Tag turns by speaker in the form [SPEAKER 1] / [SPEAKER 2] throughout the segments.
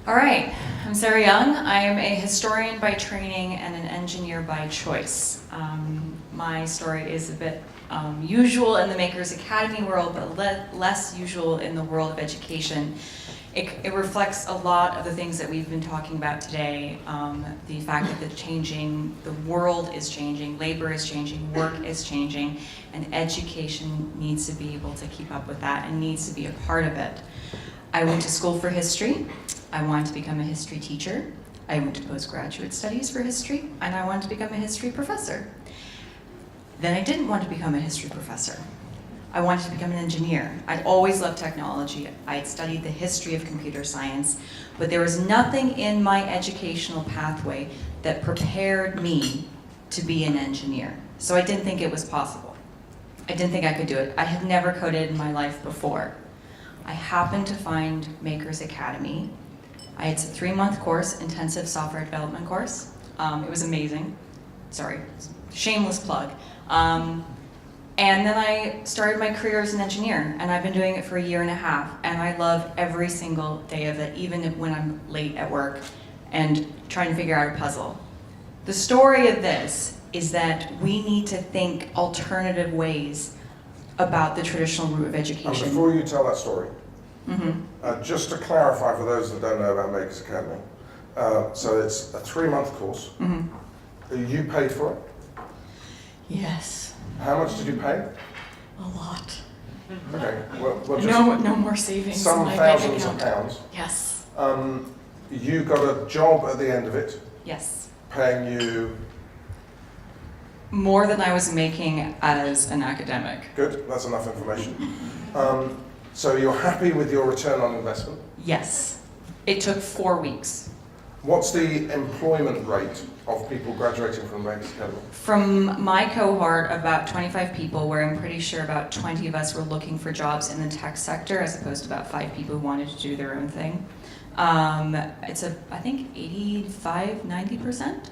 [SPEAKER 1] All right, I'm Sarah Young. I am a historian by training and an engineer by choice. My story is a bit usual in the Makers Academy world, but less usual in the world of education. It reflects a lot of the things that we've been talking about today. The fact that the world is changing, labor is changing, work is changing, and education needs to be able to keep up with that and needs to be a part of it. I went to school for history. I wanted to become a history teacher. I went to postgraduate studies for history, and I wanted to become a history professor. Then I didn't want to become a history professor. I wanted to become an engineer. I'd always loved technology. I'd studied the history of computer science, but there was nothing in my educational pathway that prepared me to be an engineer. So I didn't think it was possible. I didn't think I could do it. I had never coded in my life before. I happened to find Makers Academy. It's a 3-month course, intensive software development course. It was amazing. Sorry, shameless plug. And then I started my career as an engineer, and I've been doing it for 1.5 years, and I love every single day of it, even when I'm late at work and trying to figure out a puzzle. The story of this is that we need to think alternative ways about the traditional route of education.
[SPEAKER 2] And before you tell that story, just to clarify for those that don't know about Makers Academy, so it's a 3-month course. You paid for it?
[SPEAKER 1] Yes.
[SPEAKER 2] How much did you pay?
[SPEAKER 1] A lot.
[SPEAKER 2] Okay, well just
[SPEAKER 1] no more savings.
[SPEAKER 2] some
[SPEAKER 1] in my bank
[SPEAKER 2] thousands of
[SPEAKER 1] account.
[SPEAKER 2] pounds.
[SPEAKER 1] Yes.
[SPEAKER 2] You got a job at the end of it,
[SPEAKER 1] Yes.
[SPEAKER 2] paying you,
[SPEAKER 1] More than I was making as an academic.
[SPEAKER 2] good, that's enough information. So you're happy with your return on investment?
[SPEAKER 1] Yes. It took 4 weeks.
[SPEAKER 2] What's the employment rate of people graduating from Makers Academy?
[SPEAKER 1] From my cohort, about 25 people, where I'm pretty sure about 20 of us were looking for jobs in the tech sector, as opposed to about 5 people who wanted to do their own thing. It's I think 85–90%.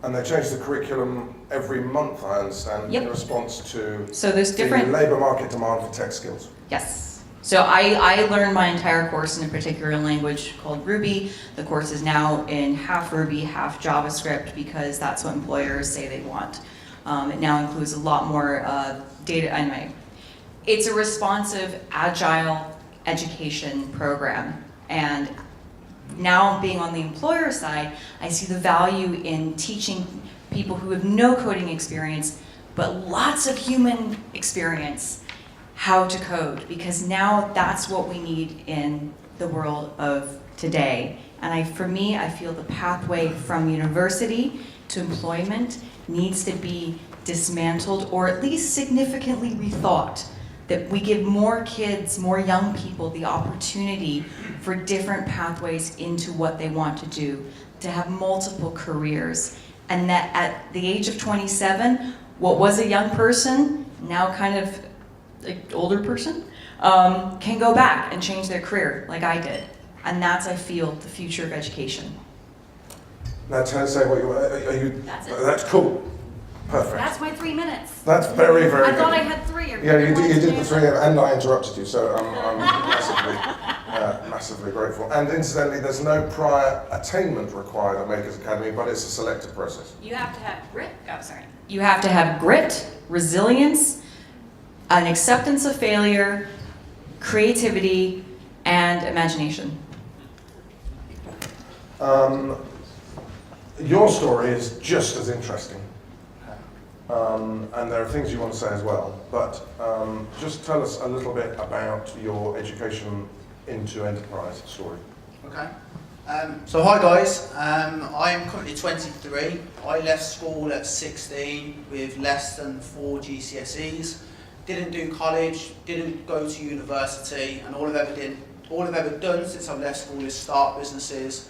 [SPEAKER 2] And they change the curriculum every month, I understand,
[SPEAKER 1] Yep.
[SPEAKER 2] in response to
[SPEAKER 1] So there's
[SPEAKER 2] the
[SPEAKER 1] different.
[SPEAKER 2] labour market demand for tech skills.
[SPEAKER 1] Yes. So I learned my entire course in a particular language called Ruby. The course is now in half Ruby, half JavaScript, because that's what employers say they want. It now includes a lot more data. Anyway, it's a responsive, agile education program. And now being on the employer side, I see the value in teaching people who have no coding experience, but lots of human experience, how to code, because now that's what we need in the world of today. And for me, I feel the pathway from university to employment needs to be dismantled, or at least significantly rethought, that we give more kids, more young people, the opportunity for different pathways into what they want to do, to have multiple careers, and that at the age of 27, what was a young person, now kind of like older person, can go back and change their career like I did. And that's, I feel, the future of education.
[SPEAKER 2] Now say what you
[SPEAKER 3] That's it.
[SPEAKER 2] that's cool. Perfect.
[SPEAKER 3] That's my 3 minutes.
[SPEAKER 2] That's very, very
[SPEAKER 3] I
[SPEAKER 2] good.
[SPEAKER 3] thought I had 3.
[SPEAKER 2] Yeah, you did the 3, and I interrupted you, so I'm massively grateful. And incidentally, there's no prior attainment required at Makers Academy, but it's a selective process.
[SPEAKER 3] You have to have grit. Oh, sorry.
[SPEAKER 1] You have to have grit, resilience, an acceptance of failure, creativity, and imagination.
[SPEAKER 2] Your story is just as interesting. And there are things you want to say as well, but just tell us a little bit about your education into enterprise story.
[SPEAKER 4] Okay. So hi guys, I am currently 23. I left school at 16 with less than 4 GCSEs. Didn't do college, didn't go to university, and all I've ever done since I've left school is start businesses.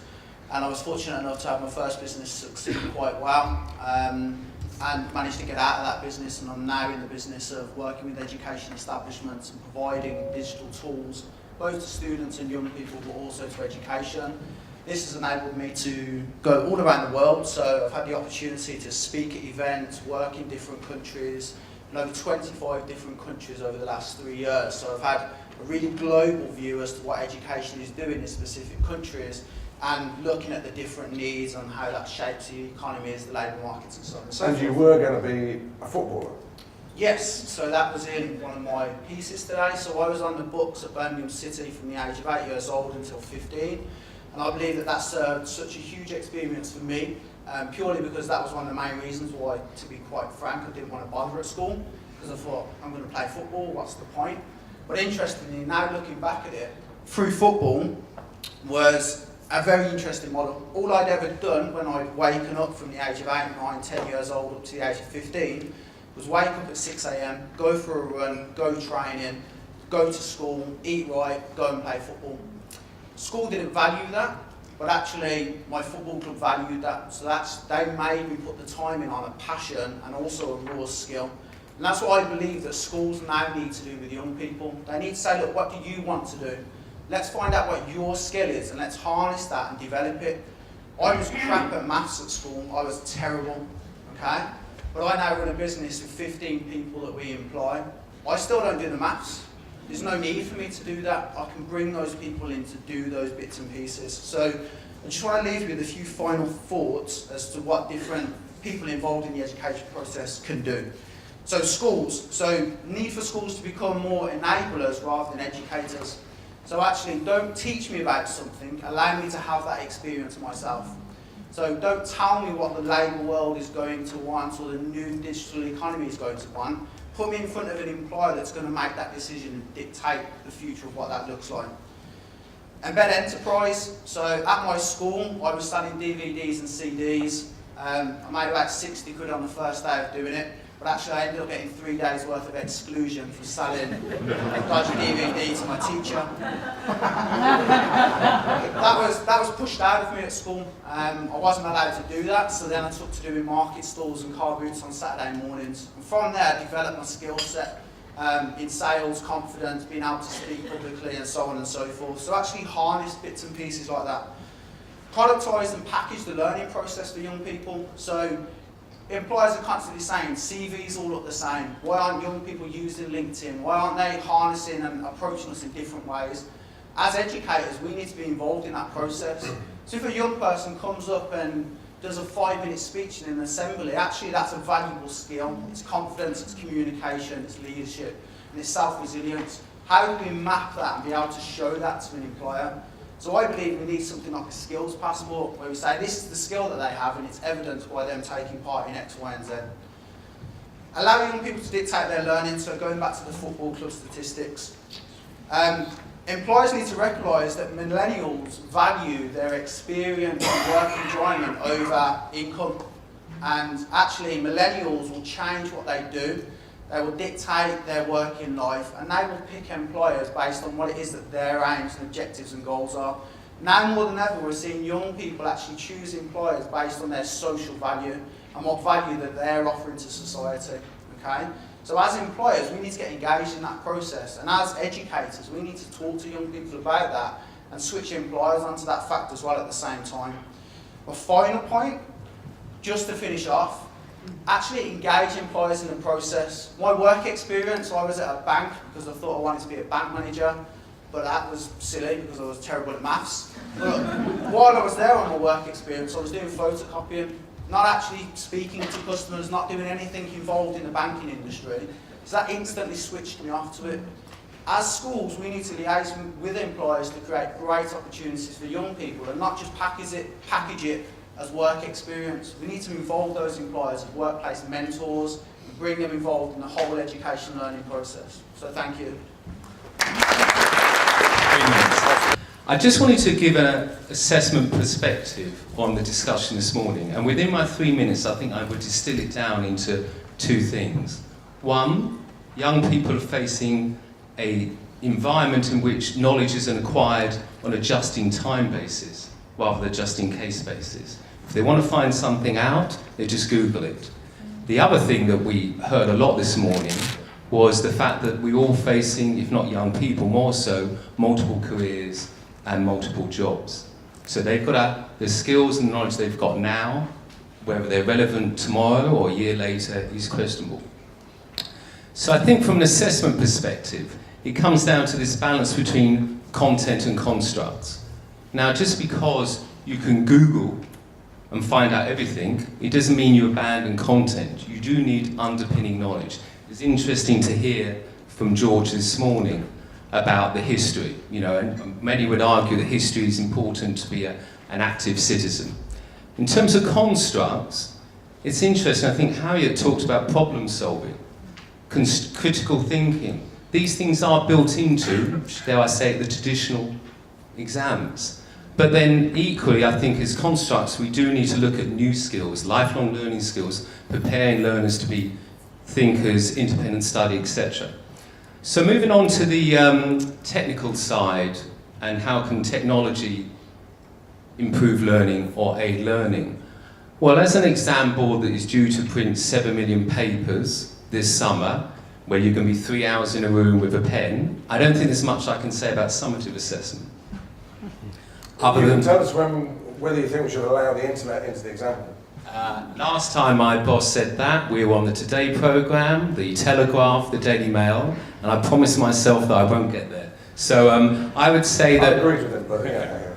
[SPEAKER 4] And I was fortunate enough to have my first business succeed quite well, and managed to get out of that business, and I'm now in the business of working with education establishments and providing digital tools both to students and young people, but also to education. This has enabled me to go all around the world, so I've had the opportunity to speak at events, work in different countries, in over 25 different countries over the last 3 years. So I've had a really global view as to what education is doing in specific countries, and looking at the different needs and how that shapes the economies, the labour markets and so on and so
[SPEAKER 2] And
[SPEAKER 4] forth.
[SPEAKER 2] you were going to be a footballer?
[SPEAKER 4] Yes, so that was in one of my pieces today. So I was on the books at Birmingham City from the age of 8 years old until 15. And I believe that that served such a huge experience for me, purely because that was one of the main reasons why, to be quite frank, I didn't want to bother at school, because I thought, I'm going to play football, what's the point? But interestingly, now looking back at it, through football was a very interesting model. All I'd ever done when I'd waken up from the age of 8, 9, 10 years old up to the age of 15 was wake up at 6 a.m, go for a run, go training, go to school, eat right, go and play football. School didn't value that, but actually my football club valued that. So they made me put the time in on a passion and also a raw skill. And that's what I believe that schools now need to do with young people. They need to say, look, what do you want to do? Let's find out what your skill is and let's harness that and develop it. I was crap at maths at school. I was terrible, okay? But I now run a business with 15 people that we employ. I still don't do the maths. There's no need for me to do that. I can bring those people in to do those bits and pieces. So I just want to leave you with a few final thoughts as to what different people involved in the education process can do. So schools. So need for schools to become more enablers rather than educators. So actually, don't teach me about something, allow me to have that experience myself. So don't tell me what the labour world is going to want or the new digital economy is going to want. Put me in front of an employer that's going to make that decision and dictate the future of what that looks like. Embed enterprise. So at my school, I was selling DVDs and CDs. I made about 60 quid on the first day of doing it. But actually I ended up getting 3 days worth of exclusion for selling a dodgy DVD to my teacher. that was pushed out of me at school. I wasn't allowed to do that, so then I took to doing market stalls and car boots on Saturday mornings. And from there I developed my skill set in sales, confidence, being able to speak publicly and so on and so forth. So actually harness bits and pieces like that. Productise and package the learning process for young people. So employers are constantly saying CVs all look the same. Why aren't young people using LinkedIn? Why aren't they harnessing and approaching us in different ways? As educators, we need to be involved in that process. So if a young person comes up and does a 5-minute speech in an assembly, actually that's a valuable skill. It's confidence, it's communication, it's leadership, and it's self-resilience. How do we map that and be able to show that to an employer? So I believe we need something like a skills passport where we say this is the skill that they have and it's evidenced by them taking part in X, Y and Z. Allow young people to dictate their learning, so going back to the football club statistics. Employers need to recognise that millennials value their experience and work enjoyment over income, and actually millennials will change what they do. They will dictate their working life and they will pick employers based on what it is that their aims and objectives and goals are. Now more than ever we're seeing young people actually choose employers based on their social value and what value that they're offering to society. Okay? So as employers we need to get engaged in that process, and as educators we need to talk to young people about that and switch employers onto that fact as well at the same time. My final point, just to finish off, actually engage employers in the process. My work experience, I was at a bank because I thought I wanted to be a bank manager, but that was silly because I was terrible at maths. But while I was there on my work experience, I was doing photocopying, not actually speaking to customers, not doing anything involved in the banking industry. So that instantly switched me off to it. As schools, we need to liaise with employers to create great opportunities for young people and not just package it as work experience. We need to involve those employers as workplace mentors and bring them involved in the whole education learning process. So thank you.
[SPEAKER 5] I just wanted to give an assessment perspective on the discussion this morning, and within my 3 minutes I think I would distill it down into 2 things. One, young people are facing an environment in which knowledge is acquired on a just-in-time basis rather than just-in-case basis. If they want to find something out, they just Google it. The other thing that we heard a lot this morning was the fact that we're all facing, if not young people, more so, multiple careers and multiple jobs. So they've got the skills and knowledge they've got now, whether they're relevant tomorrow or a year later is questionable. So I think from an assessment perspective, it comes down to this balance between content and constructs. Now, just because you can Google and find out everything, it doesn't mean you abandon content. You do need underpinning knowledge. It's interesting to hear from George this morning about the history, and many would argue that history is important to be an active citizen. In terms of constructs, it's interesting, I think Harriet talked about problem solving, critical thinking. These things are built into, dare I say, the traditional exams. But then equally, I think as constructs, we do need to look at new skills, lifelong learning skills, preparing learners to be thinkers, independent study, etc. So moving on to the technical side, and how can technology improve learning or aid learning? Well, as an exam board that is due to print 7 million papers this summer, where you're going to be 3 hours in a room with a pen, I don't think there's much I can say about summative assessment.
[SPEAKER 2] You can tell us whether you think we should allow the internet into the exam.
[SPEAKER 5] Last time my boss said that, we were on the Today programme, the Telegraph, the Daily Mail, and I promised myself that I won't get there. So I would say that...
[SPEAKER 2] I agree with him, but yeah.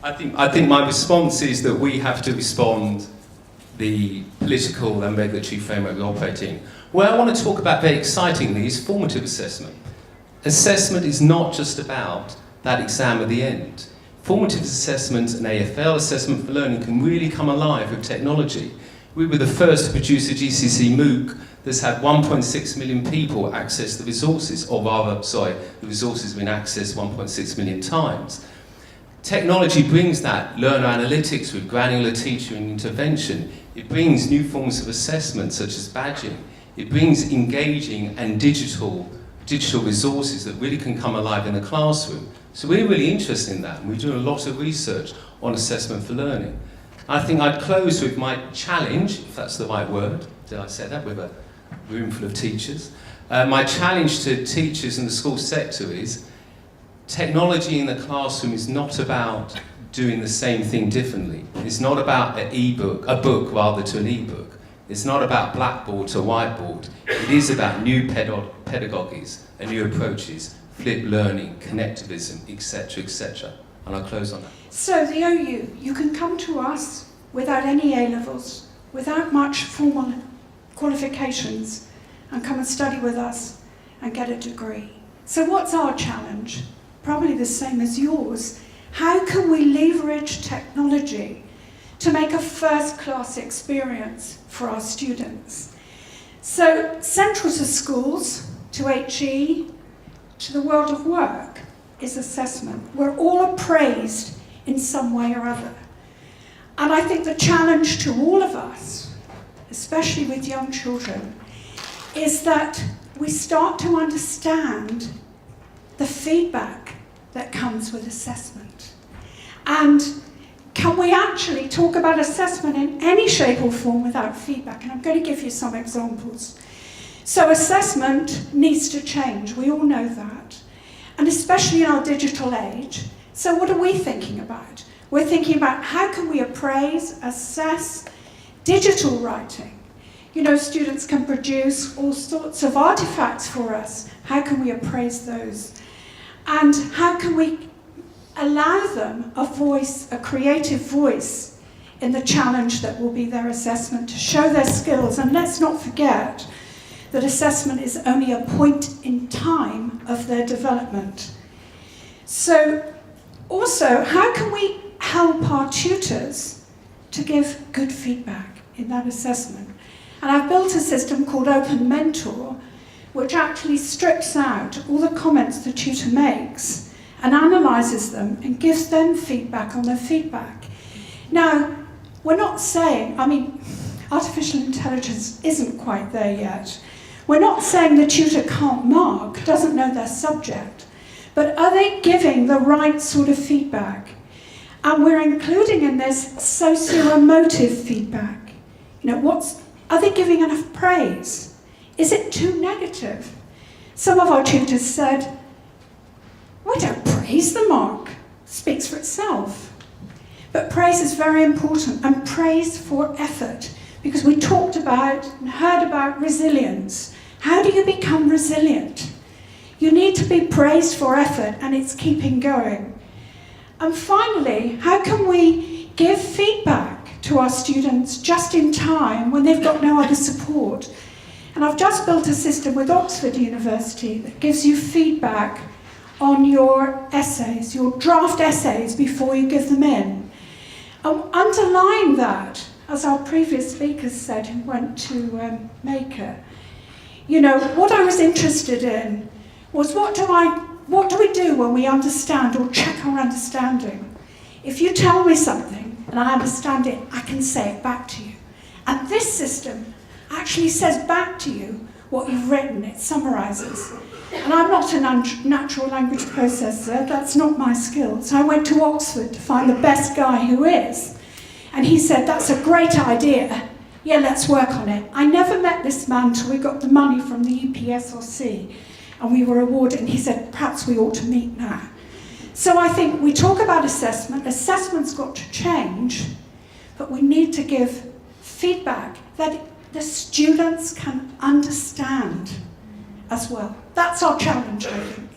[SPEAKER 5] I think my response is that we have to respond the political and regulatory framework we operate in. Where I want to talk about very excitingly is formative assessment. Assessment is not just about that exam at the end. Formative assessment and AFL, assessment for learning, can really come alive with technology. We were the first to produce a GCSE MOOC that's had 1.6 million people access the resources, the resources have been accessed 1.6 million times. Technology brings that learner analytics with granular teaching intervention. It brings new forms of assessment such as badging. It brings engaging and digital resources that really can come alive in the classroom. So we're really interested in that, and we do a lot of research on assessment for learning. I think I'd close with my challenge, if that's the right word, did I say that, with a room full of teachers? My challenge to teachers in the school sector is technology in the classroom is not about doing the same thing differently. It's not about a book rather to an e-book. It's not about blackboard to whiteboard. It is about new pedagogies and new approaches, flipped learning, connectivism, etc., etc. And I'll close on that.
[SPEAKER 6] So the OU, you can come to us without any A-levels, without much formal qualifications, and come and study with us and get a degree. So what's our challenge? Probably the same as yours. How can we leverage technology to make a first-class experience for our students? So central to schools, to HE, to the world of work is assessment. We're all appraised in some way or other. And I think the challenge to all of us, especially with young children, is that we start to understand the feedback that comes with assessment. And can we actually talk about assessment in any shape or form without feedback? And I'm going to give you some examples. So assessment needs to change, we all know that. And especially in our digital age. So what are we thinking about? We're thinking about how can we appraise, assess digital writing. You know, students can produce all sorts of artifacts for us. How can we appraise those? And how can we allow them a voice, a creative voice in the challenge that will be their assessment to show their skills? And let's not forget that assessment is only a point in time of their development. So also, how can we help our tutors to give good feedback in that assessment? And I've built a system called Open Mentor, which actually strips out all the comments the tutor makes and analyses them and gives them feedback on their feedback. Now, we're not saying, artificial intelligence isn't quite there yet. We're not saying the tutor can't mark, doesn't know their subject, but are they giving the right sort of feedback? And we're including in this socio-emotive feedback. You know, are they giving enough praise? Is it too negative? Some of our tutors said, we don't praise the mark, speaks for itself. But praise is very important, and praise for effort, because we talked about and heard about resilience. How do you become resilient? You need to be praised for effort, and it's keeping going. And finally, how can we give feedback to our students just in time when they've got no other support? And I've just built a system with Oxford University that gives you feedback on your essays, your draft essays, before you give them in. And underlying that, as our previous speakers said who went to Maker, you know, what I was interested in was what do we do when we understand or check our understanding? If you tell me something and I understand it, I can say it back to you. And this system actually says back to you what you've written, it summarises. And I'm not a natural language processor, that's not my skill. So I went to Oxford to find the best guy who is. And he said, that's a great idea. Yeah, let's work on it. I never met this man till we got the money from the UPSRC and we were awarded, and he said, perhaps we ought to meet now. So I think we talk about assessment, assessment's got to change, but we need to give feedback that the students can understand as well. That's our challenge, I think.